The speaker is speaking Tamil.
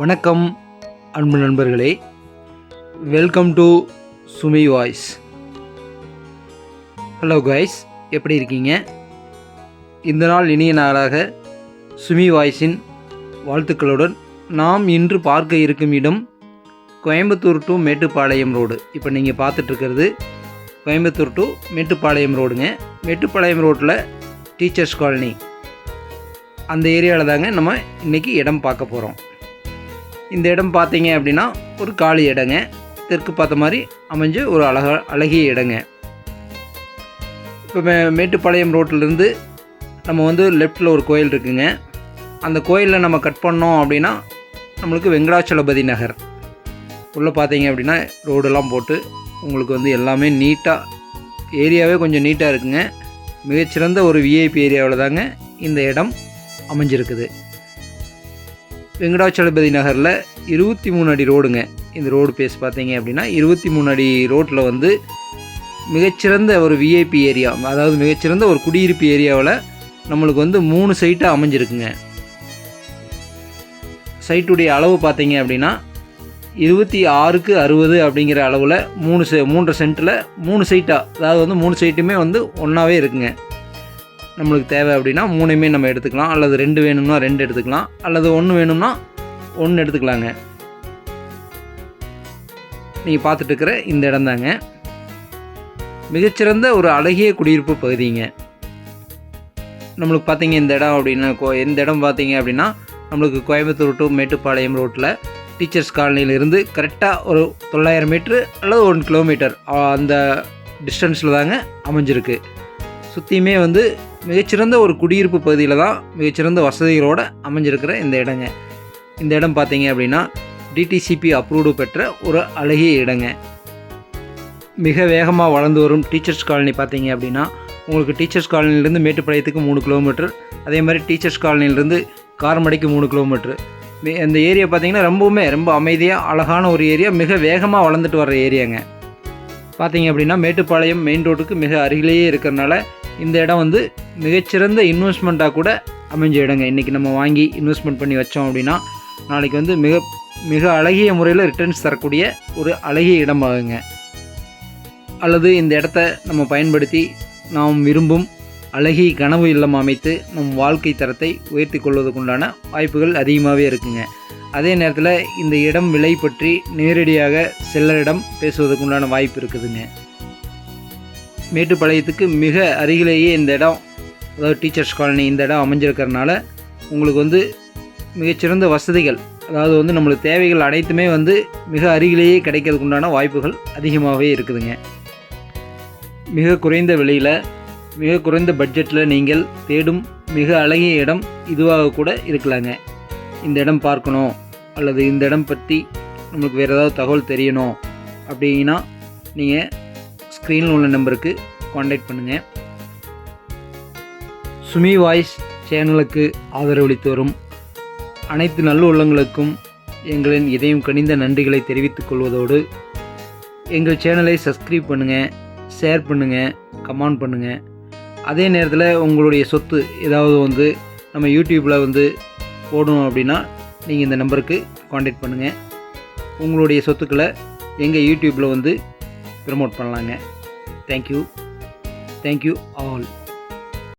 வணக்கம் அன்பு நண்பர்களே, welcome to Sumi voice. Hello guys, எப்படி இருக்கீங்க? இந்த நாள் இனிய நாளாக சுமி வாய்ஸின் வாழ்த்துக்களுடன் நாம் இன்று பார்க்க இருக்கும் இடம் கோயம்புத்தூர் டு மேட்டுப்பாளையம் ரோடு. இப்போ நீங்கள் பார்த்துட்ருக்கிறது கோயம்புத்தூர் டு மேட்டுப்பாளையம் ரோடுங்க. மேட்டுப்பாளையம் ரோட்டில் டீச்சர்ஸ் காலனி அந்த ஏரியாவில் தாங்க நம்ம இன்றைக்கி இடம் பார்க்க போகிறோம். இந்த இடம் பார்த்தீங்க அப்படின்னா ஒரு காலி இடங்க, தெற்கு பார்த்த மாதிரி அமைஞ்ச ஒரு அழகிய இடங்க. இப்போ மேட்டுப்பாளையம் ரோட்டிலேருந்து நம்ம லெஃப்டில் ஒரு கோயில் இருக்குங்க. அந்த கோயிலில் நம்ம கட் பண்ணோம் அப்படின்னா நம்மளுக்கு வெங்கடாச்சலபதி நகர் உள்ளே பார்த்தீங்க அப்படின்னா ரோடெல்லாம் போட்டு உங்களுக்கு எல்லாமே நீட்டாக, ஏரியாவே கொஞ்சம் நீட்டாக இருக்குங்க. மிகச்சிறந்த ஒரு விஐபி ஏரியாவில் தாங்க இந்த இடம் அமைஞ்சிருக்குது. வெங்கடாச்சலபதி நகரில் 23 அடி ரோடுங்க. இந்த ரோடு பேஸ் பார்த்தீங்க அப்படின்னா 23 அடி ரோட்டில் மிகச்சிறந்த ஒரு விஐபி ஏரியா, அதாவது மிகச்சிறந்த ஒரு குடியிருப்பு ஏரியாவில் நம்மளுக்கு 3 சைட்டாக அமைஞ்சிருக்குங்க. சைட்டுடைய அளவு பார்த்தீங்க அப்படின்னா 26க்கு 60 அப்படிங்கிற அளவில் 3 சென்ட்டில் 3 சைட்டாக, அதாவது 3 சைட்டுமே ஒன்றாவே இருக்குங்க. நம்மளுக்கு தேவை அப்படின்னா 3மே நம்ம எடுத்துக்கலாம், அல்லது 2 வேணும்னா 2 எடுத்துக்கலாம், அல்லது 1 வேணும்னா 1 எடுத்துக்கலாங்க. நீங்கள் பார்த்துட்டு இருக்கிற இந்த இடம் தாங்க மிகச்சிறந்த ஒரு அழகிய குடியிருப்பு பகுதிங்க. நம்மளுக்கு பார்த்தீங்க இந்த இடம் பார்த்தீங்க அப்படின்னா நம்மளுக்கு கோயம்புத்தூர் டு மேட்டுப்பாளையம் ரோட்டில் டீச்சர்ஸ் காலனியிலிருந்து கரெக்டாக ஒரு 900 மீட்ரு அல்லது 1 கிலோமீட்டர் அந்த டிஸ்டன்ஸில் தாங்க அமைஞ்சிருக்கு. சுற்றியுமே மிகச்சிறந்த ஒரு குடியிருப்பு பகுதியில் தான் மிகச்சிறந்த வசதிகளோடு அமைஞ்சிருக்கிற இந்த இடங்க. இந்த இடம் பார்த்தீங்க அப்படின்னா டிடிசிபி அப்ரூவ்டு பெற்ற ஒரு அழகிய இடங்க. மிக வேகமாக வளர்ந்து வரும் டீச்சர்ஸ் காலனி பார்த்தீங்க அப்படின்னா உங்களுக்கு டீச்சர்ஸ் காலனிலேருந்து மேட்டுப்பாளையத்துக்கு 3 கிலோமீட்டர், அதே மாதிரி டீச்சர்ஸ் காலனிலேருந்து காரமடைக்கு 3 கிலோமீட்டர். அந்த ஏரியா பார்த்தீங்கன்னா ரொம்ப அமைதியாக அழகான ஒரு ஏரியா, மிக வேகமாக வளர்ந்துட்டு வர்ற ஏரியாங்க. பார்த்தீங்க அப்படின்னா மேட்டுப்பாளையம் மெயின் ரோட்டுக்கு மிக அருகிலேயே இருக்கிறனால இந்த இடம் மிகச்சிறந்த இன்வெஸ்ட்மெண்ட்டாக கூட அமைஞ்ச இடங்க. இன்றைக்கி நம்ம வாங்கி இன்வெஸ்ட்மெண்ட் பண்ணி வச்சோம் அப்படின்னா நாளைக்கு மிக மிக அழகிய முறையில் ரிட்டர்ன்ஸ் தரக்கூடிய ஒரு அழகிய இடமாகுங்க. அல்லது இந்த இடத்த நம்ம பயன்படுத்தி நாம் விரும்பும் அழகிய கனவு இல்லம் அமைத்து நம் வாழ்க்கை தரத்தை உயர்த்தி கொள்வதற்குண்டான வாய்ப்புகள் அதிகமாகவே இருக்குங்க. அதே நேரத்தில் இந்த இடம் விலை பற்றி நேரடியாக செல்லரிடம் பேசுவதற்குண்டான வாய்ப்பு இருக்குதுங்க. மேட்டுப்பாளையத்துக்கு மிக அருகிலேயே இந்த இடம், அதாவது டீச்சர்ஸ் காலனி இந்த இடம் அமைஞ்சிருக்கிறதுனால உங்களுக்கு மிகச்சிறந்த வசதிகள், அதாவது நம்மளுக்கு தேவைகள் அனைத்துமே மிக அருகிலேயே கிடைக்கிறதுக்கு உண்டான வாய்ப்புகள் அதிகமாகவே இருக்குதுங்க. மிக குறைந்த விலையில் மிக குறைந்த பட்ஜெட்டில் நீங்கள் தேடும் மிக அழகிய இடம் இதுவாக கூட இருக்கலாங்க. இந்த இடம் பார்க்கணும் அல்லது இந்த இடம் பற்றி நம்மளுக்கு வேறு ஏதாவது தகவல் தெரியணும் அப்படின்னா நீங்கள் ஸ்க்ரீனில் உள்ள நம்பருக்கு காண்டாக்ட் பண்ணுங்கள். சுமி வாய்ஸ் சேனலுக்கு ஆதரவளித்து வரும் அனைத்து நல்ல உள்ளங்களுக்கும் எங்களின் இதயம் கனிந்த நன்றிகளை தெரிவித்துக் கொள்வதோடு எங்கள் சேனலை சப்ஸ்கிரைப் பண்ணுங்கள், ஷேர் பண்ணுங்கள், கமெண்ட் பண்ணுங்கள். அதே நேரத்தில் உங்களுடைய சொத்து ஏதாவது நம்ம யூடியூப்பில் போடணும் அப்படின்னா நீங்கள் இந்த நம்பருக்கு காண்டாக்ட் பண்ணுங்கள். உங்களுடைய சொத்துக்களை எங்கள் யூடியூப்பில் ப்ரமோட் பண்ணலாங்க. Thank you all.